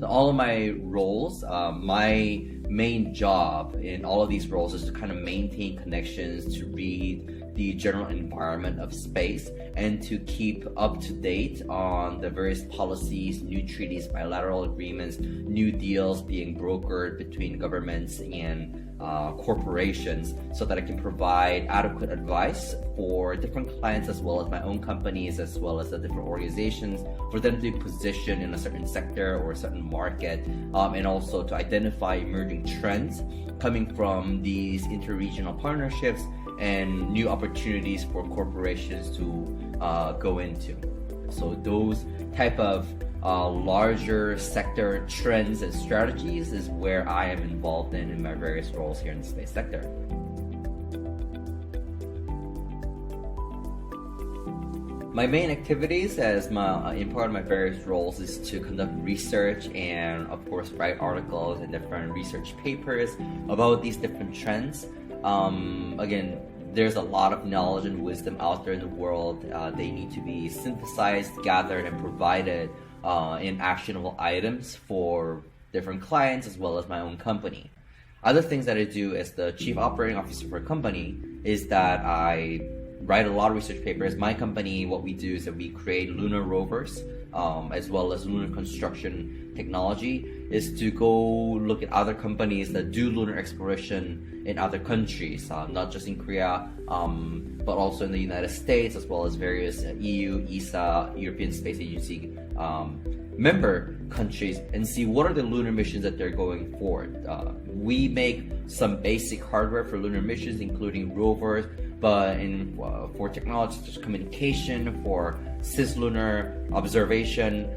all of my roles, my main job in all of these roles is to kind of maintain connections, to read the general environment of space, and to keep up to date on the various policies, new treaties, bilateral agreements, new deals being brokered between governments and corporations, so that I can provide adequate advice for different clients as well as my own companies, as well as the different organizations, for them to be positioned in a certain sector or a certain market, and also to identify emerging trends coming from these interregional partnerships and new opportunities for corporations to go into. So those type of larger sector trends and strategies is where I am involved in my various roles here in the space sector. My main activities in part of my various roles is to conduct research and of course write articles and different research papers about these different trends. Again, there's a lot of knowledge and wisdom out there in the world. They need to be synthesized, gathered, and provided in actionable items for different clients as well as my own company. Other things that I do as the chief operating officer for a company is that I write a lot of research papers. My company, what we do is that we create lunar rovers as well as lunar construction technology, is to go look at other companies that do lunar exploration in other countries, not just in Korea, but also in the United States, as well as various EU, ESA, European Space Agency member countries, and see what are the lunar missions that they're going for. We make some basic hardware for lunar missions, including rovers, but for technology such as communication, for cislunar observation,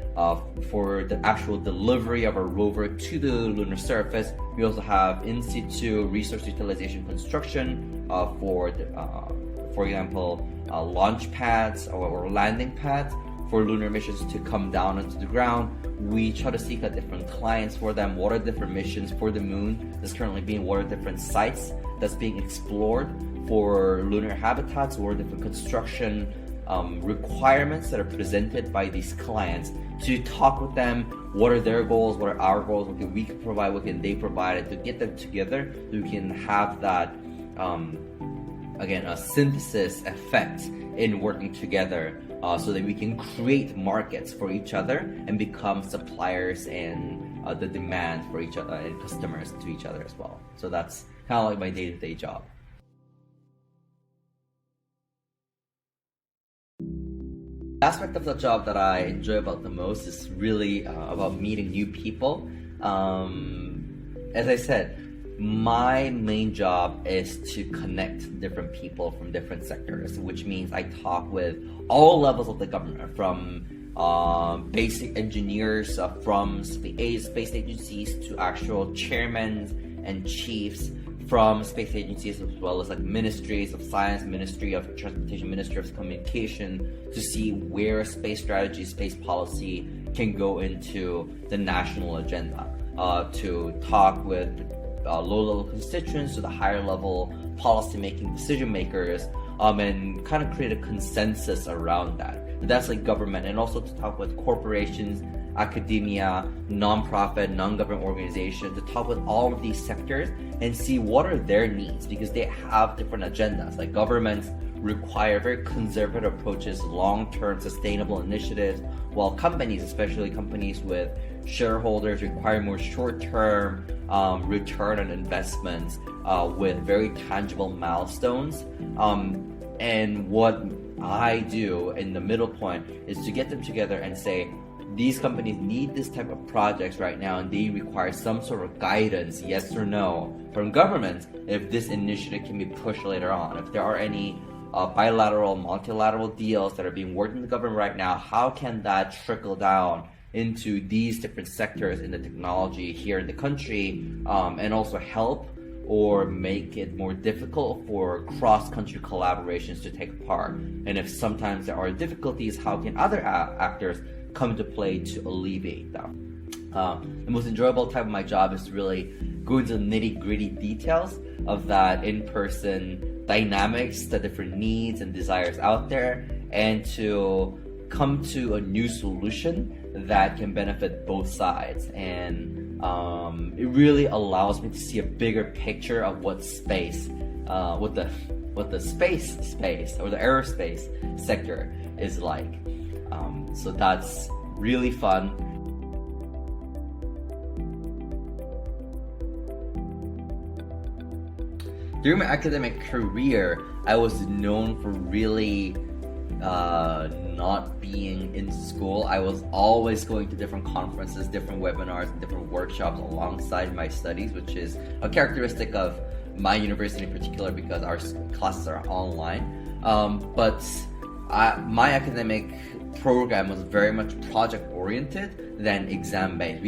for the actual delivery of a rover to the lunar surface. We also have in situ resource utilization construction for example, launch pads or landing pads for lunar missions to come down onto the ground. We try to seek out different clients for them. What are different missions for the moon that's currently being, what are different sites that's being explored for lunar habitats, what are different construction requirements that are presented by these clients, to talk with them. What are their goals? What are our goals? What can we provide? What can they provide? And to get them together, so we can have that again, a synthesis effect in working together, so that we can create markets for each other and become suppliers and the demand for each other and customers to each other as well. So that's kind of like my day-to-day job. The aspect of the job that I enjoy about the most is really about meeting new people. As I said, my main job is to connect different people from different sectors, which means I talk with all levels of the government, from basic engineers from space agencies to actual chairmen and chiefs from space agencies, as well as like ministries of science, Ministry of Transportation, Ministry of Communication, to see where space strategy, space policy can go into the national agenda, to talk with low-level constituents to the higher-level policy-making decision makers, and kind of create a consensus around that. And that's like government, and also to talk with corporations, academia, non-profit, non-government organizations, to talk with all of these sectors and see what are their needs, because they have different agendas. Like governments require very conservative approaches, long-term sustainable initiatives, while companies, especially companies with shareholders, require more short-term return on investments with very tangible milestones. And what I do in the middle point is to get them together and say, these companies need this type of projects right now, and they require some sort of guidance, yes or no, from government if this initiative can be pushed later on. If there are any bilateral, multilateral deals that are being worked in the government right now, how can that trickle down into these different sectors in the technology here in the country, and also help or make it more difficult for cross-country collaborations to take part. And if sometimes there are difficulties, how can other actors come to play to alleviate them? The most enjoyable type of my job is to really go into the nitty-gritty details of that in-person dynamics, the different needs and desires out there, and to come to a new solution that can benefit both sides, and it really allows me to see a bigger picture of what space, what the space or the aerospace sector is like. So that's really fun. During my academic career, I was known for really not being in school. I was always going to different conferences, different webinars, and different workshops alongside my studies, which is a characteristic of my university in particular because our classes are online. But my academic program was very much project oriented than exam based.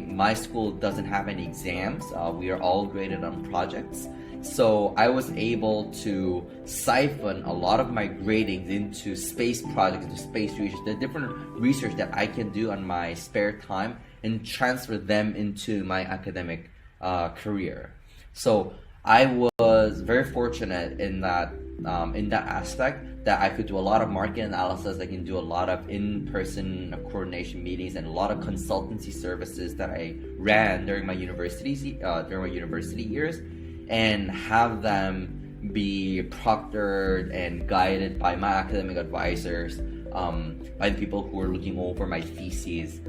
My school doesn't have any exams. We are all graded on projects. So I was able to siphon a lot of my gradings into space projects, into space research, the different research that I can do on my spare time, and transfer them into my academic career. So I was very fortunate in that aspect, that I could do a lot of market analysis. I can do a lot of in-person coordination meetings and a lot of consultancy services that I ran during my university years, and have them be proctored and guided by my academic advisors, by the people who are looking over my theses,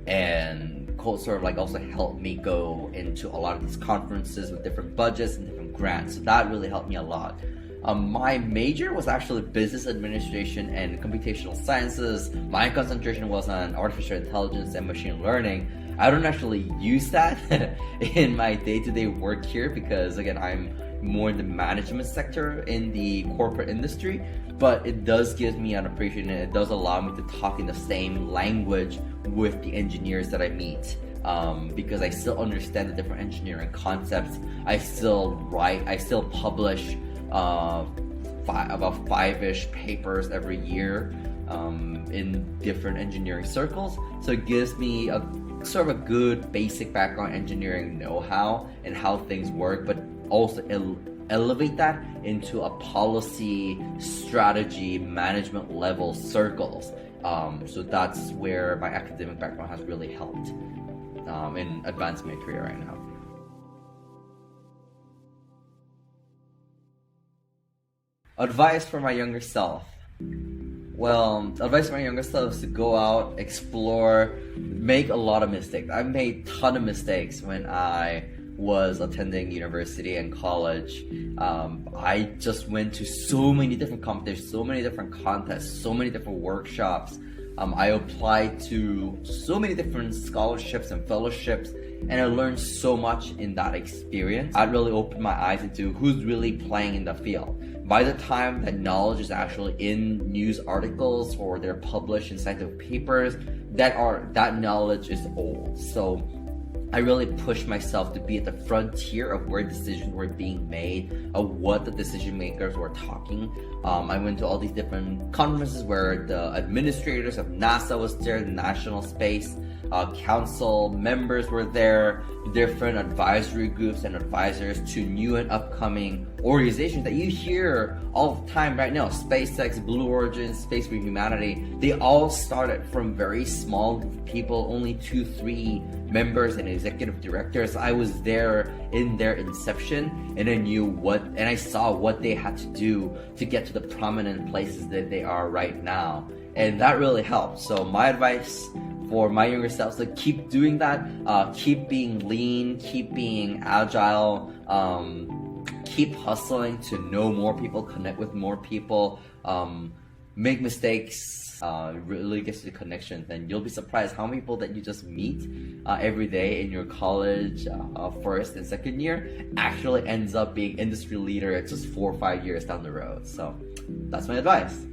and sort of like also helped me go into a lot of these conferences with different budgets and different grants. So that really helped me a lot. My major was actually business administration and computational sciences. My concentration was on artificial intelligence and machine learning. I don't actually use that in my day-to-day work here because, again, I'm more in the management sector in the corporate industry, but it does give me an appreciation, and it does allow me to talk in the same language with the engineers that I meet, because I still understand the different engineering concepts. I still publish about 5-ish papers every year in different engineering circles. So it gives me a sort of a good basic background engineering know-how and how things work, but also elevate that into a policy, strategy, management level circles. So that's where my academic background has really helped in advancing my career right now. Advice for my younger self. Well, advice for my younger self is to go out, explore, make a lot of mistakes. I made a ton of mistakes when I was attending university and college. I just went to so many different competitions, so many different contests, so many different workshops. I applied to so many different scholarships and fellowships, and I learned so much in that experience. That really opened my eyes into who's really playing in the field. By the time that knowledge is actually in news articles or they're published in scientific papers, that knowledge is old. So I really pushed myself to be at the frontier of where decisions were being made, of what the decision makers were talking. I went to all these different conferences where the administrators of NASA was there, the National Space Council members were there, different advisory groups and advisors to new and upcoming organizations that you hear all the time right now. SpaceX, Blue Origin, Space for Humanity, they all started from very small people, only 2-3 members and executive directors. I was there in their inception, and I knew and I saw what they had to do to get to the prominent places that they are right now. And that really helped. So my advice for my younger self is to keep doing that, keep being lean, keep being agile, keep hustling to know more people, connect with more people, make mistakes, really gets to the connections, and you'll be surprised how many people that you just meet every day in your college first and second year actually ends up being industry leader just 4 or 5 years down the road. So that's my advice.